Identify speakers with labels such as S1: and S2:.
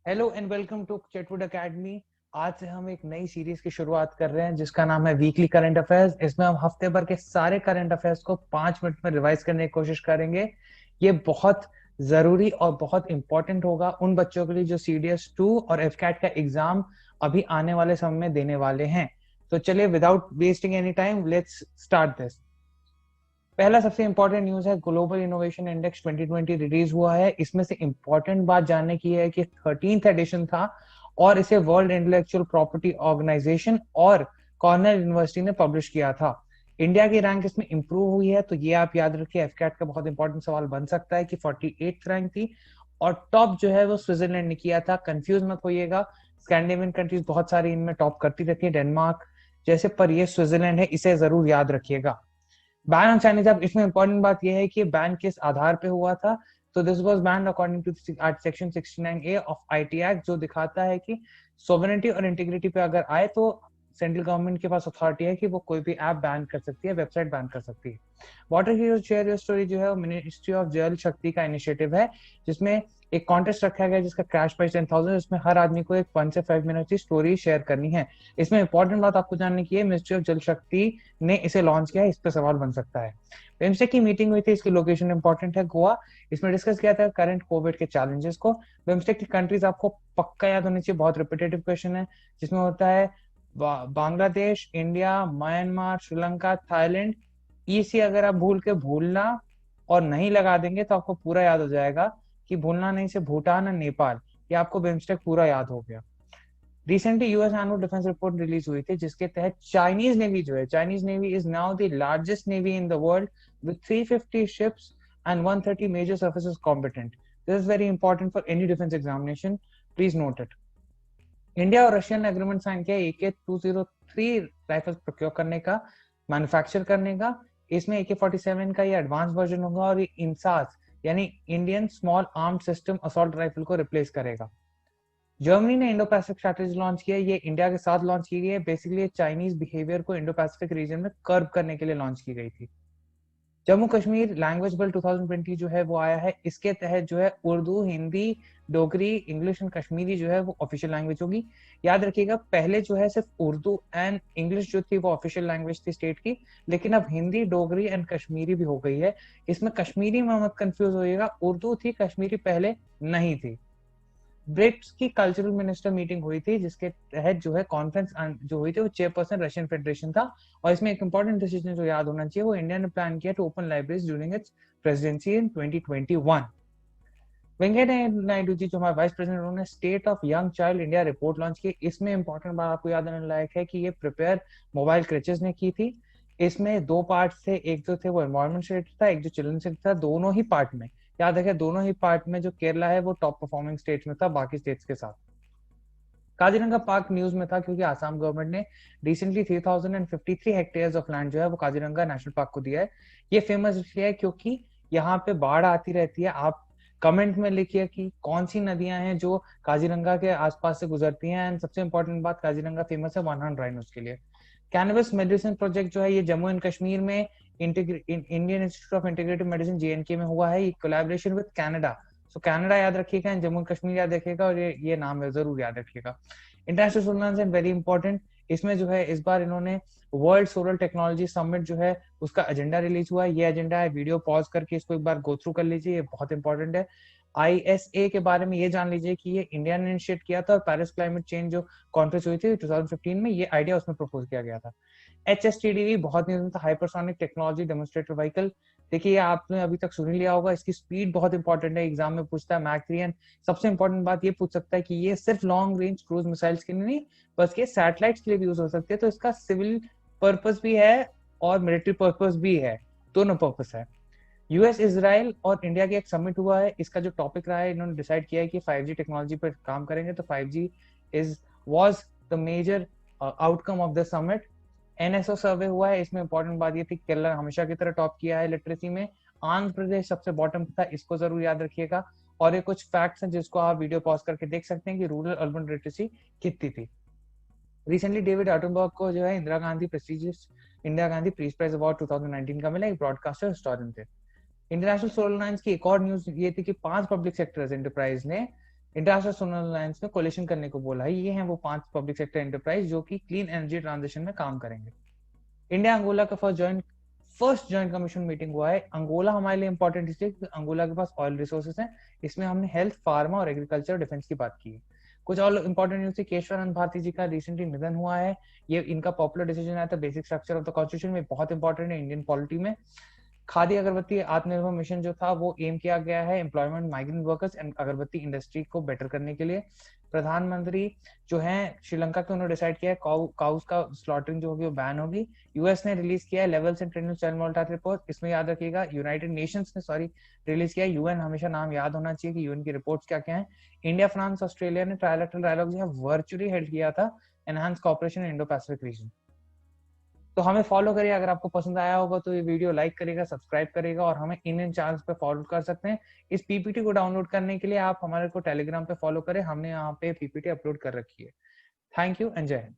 S1: Hello and welcome to Chetwood academy. आज से हम एक नई सीरीज की शुरुआत कर रहे हैं जिसका नाम है वीकली करंट अफेयर्स। इसमें हम हफ्ते भर के सारे करंट अफेयर्स को 5 मिनट में रिवाइज करने की कोशिश करेंगे। ये बहुत जरूरी और बहुत इंपॉर्टेंट होगा उन बच्चों के लिए जो CDS 2 और एफकैट का एग्जाम अभी आने वाले समय में देने वाले हैं। तो चलिए without wasting any time let's start this. पहला सबसे इंपॉर्टेंट न्यूज है, ग्लोबल इनोवेशन इंडेक्स 2020 रिलीज हुआ है। इसमें से इंपॉर्टेंट बात जानने की है कि 13th एडिशन था और इसे वर्ल्ड इंटेलेक्चुअल प्रॉपर्टी ऑर्गेनाइजेशन और कॉर्नेल यूनिवर्सिटी ने पब्लिश किया था। इंडिया की रैंक इसमें इंप्रूव हुई है, तो ये आप याद रखिए। एफकैट का बहुत इंपॉर्टेंट सवाल बन सकता है कि 48th रैंक थी और टॉप जो है वो स्विट्जरलैंड ने किया था। कंफ्यूज मत होइएगा, स्कैंडिनेवियन कंट्रीज बहुत सारी इनमें टॉप करती रहती है, डेनमार्क जैसे, पर ये स्विट्जरलैंड है, इसे जरूर याद रखिएगा। बैन ऑन चाइनीज ऐप, इसमें इंपॉर्टेंट बात यह है कि बैन किस आधार पे हुआ था। तो this was banned according to section 69A of IT act, जो दिखाता है कि सोवरेनिटी और इंटीग्रिटी पे अगर आए तो सेंट्रल गवर्नमेंट के पास अथॉरिटी है कि वो कोई भी ऐप बैन कर सकती है, वेबसाइट बैन कर सकती है। Water hero share your story जो है वो मिनिस्ट्री ऑफ जल शक्ति का इनिशिएटिव है, जिसमें एक कॉन्टेस्ट रखा गया जिसका कैश प्राइस 10,000। इसमें हर आदमी को एक 1 से 5 मिनट की स्टोरी शेयर करनी है। इसमें इंपॉर्टेंट बात आपको जानने की है, मिनिस्ट्री ऑफ जल शक्ति ने इसे लॉन्च किया है, इस पे सवाल बन सकता है। बिम्स्टेक की मीटिंग हुई थी, इसकी लोकेशन इंपॉर्टेंट है, गोवा। इसमें डिस्कस किया था करंट कोविड के चैलेंजेस को। बिम्स्टेक की कंट्रीज आपको पक्का याद होनी चाहिए, बहुत रिपीटेटिव क्वेश्चन है, जिसमें होता है Bangladesh, India, Myanmar, Sri Lanka, Thailand. EC अगर आप भूलना और नहीं लगा देंगे तो आपको पूरा याद हो जाएगा कि भूलना नहीं से भूटान और नेपाल, ये आपको बिम्स्टेक पूरा याद हो गया। Recently US annual defence report release हुई थी, जिसके तहत चाइनीज नेवी जो है, Chinese navy is now the largest navy in the world with 350 ships and 130 major services competent. This is very important for any defence examination, please note it. India और रशिया ने agreement sign किया AK-203 rifle procure करने का, manufacture करने का। इसमें AK-47 का ये एडवांस वर्जन होगा और ये इंसास यानी Indian small arm system assault rifle को रिप्लेस करेगा। जर्मनी ने इंडो पैसिफिक स्ट्रैटेजी लॉन्च किया है, ये इंडिया के साथ लॉन्च की गई है। बेसिकली चाइनीज बिहेवियर को इंडो पैसिफिक रीजन में कर्व करने के लिए लॉन्च की गई थी। जम्मू कश्मीर लैंग्वेज बिल 2020 जो है वो आया है। इसके तहत जो है उर्दू, हिंदी, डोगरी, इंग्लिश एंड कश्मीरी जो है वो ऑफिशियल लैंग्वेज होगी। याद रखिएगा, पहले जो है सिर्फ उर्दू एंड इंग्लिश जो थी वो ऑफिशियल लैंग्वेज थी स्टेट की, लेकिन अब हिंदी, डोगरी एंड कश्मीरी भी हो गई है। इसमें कश्मीरी में मत कंफ्यूज होइएगा, उर्दू थी, कश्मीरी पहले नहीं थी। ब्रिक्स की कल्चरल मिनिस्टर मीटिंग हुई थी, जिसके तहत जो है कॉन्फ्रेंस जो हुई थी वो चेयरपर्सन रशियन फेडरेशन था। और इसमें एक इंपॉर्टेंट डिसीजन जो याद होना चाहिए, वो इंडिया ने प्लान किया to open libraries during its presidency in 2021। Venkaiah Naidu ji जो हमारे वाइस प्रेसिडेंट, उन्होंने state of young child India report launch की। इसमें इंपॉर्टेंट बात आपको याद आने लायक है कि ये प्रिपेयर मोबाइल क्रिचेस ने की थी। इसमें 2 पार्ट थे, एक जो थे वो एनवायरमेंट से रिलेटेड था, एक जो चिल्ड्रन से था। दोनों ही पार्ट में याद रखें, दोनों ही पार्ट में जो केरला है वो टॉप परफॉर्मिंग स्टेट्स में था बाकी स्टेट्स के साथ। काजीरंगा पार्क न्यूज में था क्योंकि आसाम गवर्नमेंट ने रिसेंटली 3053 हेक्टेयर्स ऑफ लैंड जो है वो काजीरंगा नेशनल पार्क को दिया है। ये फेमस इसलिए है क्योंकि यहाँ पे बाढ़ आती रहती है। आप कमेंट में लिखिए कि कौन सी नदियां हैं जो काजीरंगा के आसपास से गुजरती हैं। एंड सबसे इंपॉर्टेंट बात, काजीरंगा फेमस है 100 राइनोस के लिए। कैनबिस मेडिसिन प्रोजेक्ट जो है ये जम्मू एंड कश्मीर में Indian institute of integrative medicine JNK में हुआ है, ये collaboration with Canada. So Canada याद रखिएगा, जम्मू कश्मीर याद रखिएगा, और ये नाम है जरूर याद रखिएगा। International solar and very important, इसमें जो है इस बार इन्होंने वर्ल्ड सोलर टेक्नोलॉजी समिट जो है उसका एजेंडा रिलीज हुआ है। ये एजेंडा है, वीडियो पॉज करके इसको एक बार गो थ्रू कर लीजिए, ये बहुत इंपॉर्टेंट है। ISA के बारे में ये जान लीजिए कि ये इंडिया ने इनिशिएट किया था और पेरिस क्लाइमेट चेंज जो कॉन्फ्रेंस हुई थी 2015 में, ये आइडिया उसमें प्रपोज किया गया था। HSTDV बहुत न्यूज में था, हाइपरसोनिक टेक्नोलॉजी डेमोन्स्ट्रेटर व्हीकल। देखिए आपने अभी तक सुन लिया होगा, इसकी स्पीड बहुत इंपॉर्टेंट है, एग्जाम में पूछता है मैक 3। सबसे इंपॉर्टेंट बात ये पूछ सकता है कि ये सिर्फ लॉन्ग रेंज क्रूज मिसाइल्स के लिए नहीं, बल्कि सैटेलाइट्स के लिए भी यूज हो सकती है। तो इसका सिविल पर्पस भी है और मिलिट्री पर्पस भी है, दोनों पर्पस है। US, इजराइल और इंडिया की एक समिट हुआ है। इसका जो टॉपिक रहा है, इन्होंने डिसाइड किया है कि 5G टेक्नोलॉजी पर काम करेंगे। तो 5G is was the major outcome of the summit. NSO survey हुआ है, इसमें इंपॉर्टेंट बात ये थी केरला हमेशा की तरह टॉप किया है लिटरेसी में, आंध्र प्रदेश सबसे बॉटम था, इसको जरूर याद रखिएगा। और ये कुछ फैक्ट्स हैं जिसको आप वीडियो पॉज करके देख सकते हैं कि रूरल अर्बन लिटरेसी कितनी थी। रिसेंटली डेविड एटनबर्ग को जो है Indira Gandhi prestigious Indira Gandhi peace prize award 2019 का मिला, एक ब्रॉडकास्टर हिस्टोरियन थे। इंटरनेशनल सोलर लाइन्स की एक और न्यूज ये थी कि 5 पब्लिक सेक्टर एंटरप्राइज ने इंटरनेशनल सोलर अलायंस में कोलिशन करने को बोला है। ये हैं वो 5 पब्लिक सेक्टर एंटरप्राइज जो कि क्लीन एनर्जी ट्रांजिशन में काम करेंगे। इंडिया अंगोला का फर्स्ट जॉइंट कमीशन मीटिंग हुआ है। अंगोला हमारे लिए इंपॉर्टेंट इसलिए क्योंकि अंगोला के पास ऑयल रिसोर्सेज हैं। इसमें हमने हेल्थ, फार्मा और एग्रीकल्चर और डिफेंस की बात की है। कुछ और इंपॉर्टेंट न्यूज थी, केशवानंद भारती जी का रिसेंटली निधन हुआ है। ये इनका पॉपुलर डिसीजन आया था। Basic structure of the constitution में बहुत इंपॉर्टेंट है इंडियन पॉलिटी में। खादी अगरबत्ती आत्मनिर्भर मिशन जो था वो एम किया गया है एम्प्लॉयमेंट माइग्रेंट वर्कर्स एंड अगरबत्ती इंडस्ट्री को बेटर करने के लिए। प्रधानमंत्री जो है श्रीलंका के, उन्होंने डिसाइड किया है काउस का स्लॉटरिंग जो होगी वो बैन होगी। यूएस ने रिलीज किया है levels and trend child mortality report. इसमें याद रखिएगा यूनाइटेड नेशंस ने रिलीज किया है। यूएन हमेशा नाम याद होना चाहिए कि यूएन की रिपोर्ट्स क्या क्या है। इंडिया, फ्रांस, ऑस्ट्रेलिया ने ट्रायलैटरल डायलॉग जो है वर्चुअली हेल्ड किया था, एनहांस कोऑपरेशन इन इंडो पैसिफिक रीजन। तो हमें फॉलो करिए। अगर आपको पसंद आया होगा तो ये वीडियो लाइक करेगा, सब्सक्राइब करेगा और हमें इन चैनल्स पे फॉलो कर सकते हैं। इस पीपीटी को डाउनलोड करने के लिए आप हमारे को टेलीग्राम पे फॉलो करें। हमने यहाँ पे पीपीटी अपलोड कर रखी है। थैंक यू एंड जय हिंद।